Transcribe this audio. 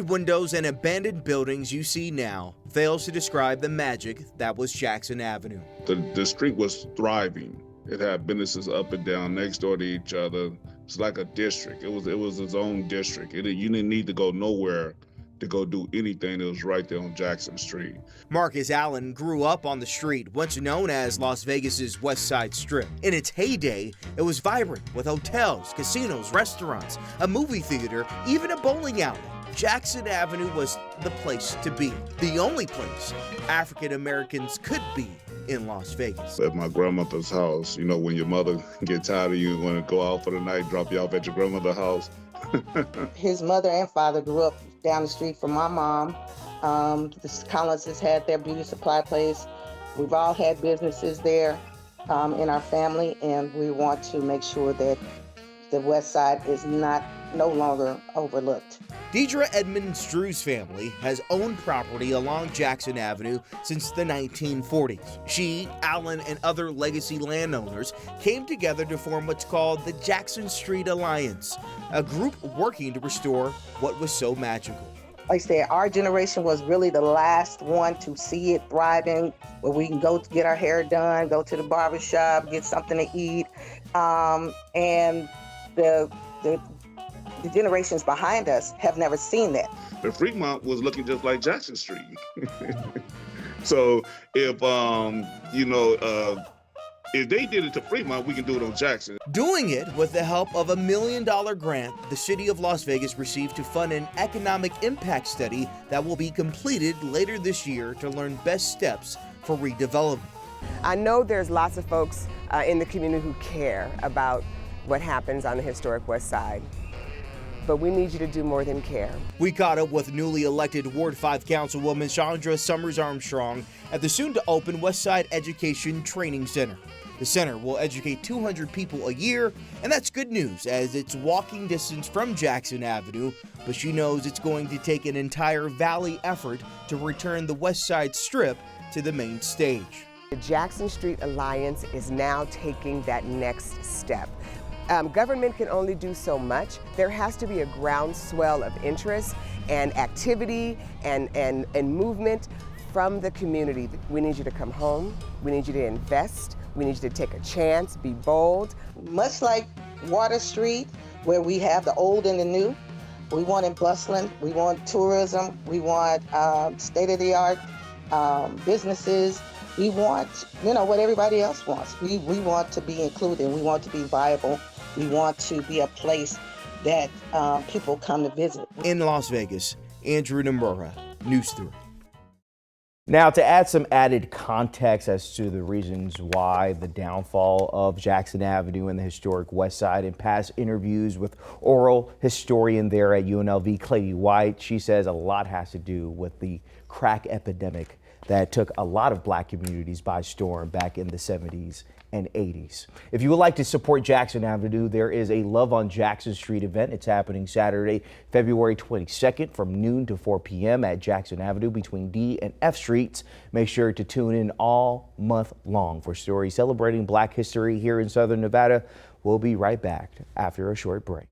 Faded windows and abandoned buildings you see now fails to describe the magic that was Jackson Avenue. The street was thriving. It had businesses up and down next door to each other. It's like a district. It was its own district. You didn't need to go nowhere to go do anything. It was right there on Jackson Street. Marcus Allen grew up on the street, once known as Las Vegas's West Side Strip. In its heyday, it was vibrant with hotels, casinos, restaurants, a movie theater, even a bowling alley. Jackson Avenue was the place to be, the only place African Americans could be in Las Vegas. At my grandmother's house, when your mother gets tired of you and want to go out for the night, drop you off at your grandmother's house. His mother and father grew up down the street from my mom. The Collinses had their beauty supply place. We've all had businesses there in our family, and we want to make sure that the West Side is no longer overlooked. Deidre Edmonds Drew's family has owned property along Jackson Avenue since the 1940s. She, Allen, and other legacy landowners came together to form what's called the Jackson Street Alliance, a group working to restore what was so magical. Like I said, our generation was really the last one to see it thriving, where we can go to get our hair done, go to the barbershop, get something to eat, and the generations behind us have never seen that. The Fremont was looking just like Jackson Street. So if they did it to Fremont, we can do it on Jackson. Doing it with the help of $1 million grant the city of Las Vegas received to fund an economic impact study that will be completed later this year to learn best steps for redevelopment. I know there's lots of folks in the community who care about what happens on the historic West Side, but we need you to do more than care. We caught up with newly elected Ward 5 Councilwoman Chandra Summers Armstrong at the soon-to-open West Side Education Training Center. The center will educate 200 people a year, and that's good news as it's walking distance from Jackson Avenue, but she knows it's going to take an entire valley effort to return the West Side Strip to the main stage. The Jackson Street Alliance is now taking that next step. Government can only do so much. There has to be a groundswell of interest and activity and movement from the community. We need you to come home. We need you to invest. We need you to take a chance, be bold. Much like Water Street, where we have the old and the new, we want it bustling. We want tourism. We want state-of-the-art businesses. We want, what everybody else wants. We want to be included. We want to be viable. We want to be a place that people come to visit. In Las Vegas, Andrew Nomura, News 3. Now, to add some added context as to the reasons why the downfall of Jackson Avenue and the historic West Side, in past interviews with oral historian there at UNLV, Clady White, she says a lot has to do with the crack epidemic that took a lot of black communities by storm back in the 70s and 80s. If you would like to support Jackson Avenue, there is a Love on Jackson Street event. It's happening Saturday, February 22nd from noon to 4 p.m. at Jackson Avenue between D and F Streets. Make sure to tune in all month long for stories celebrating Black history here in Southern Nevada. We'll be right back after a short break.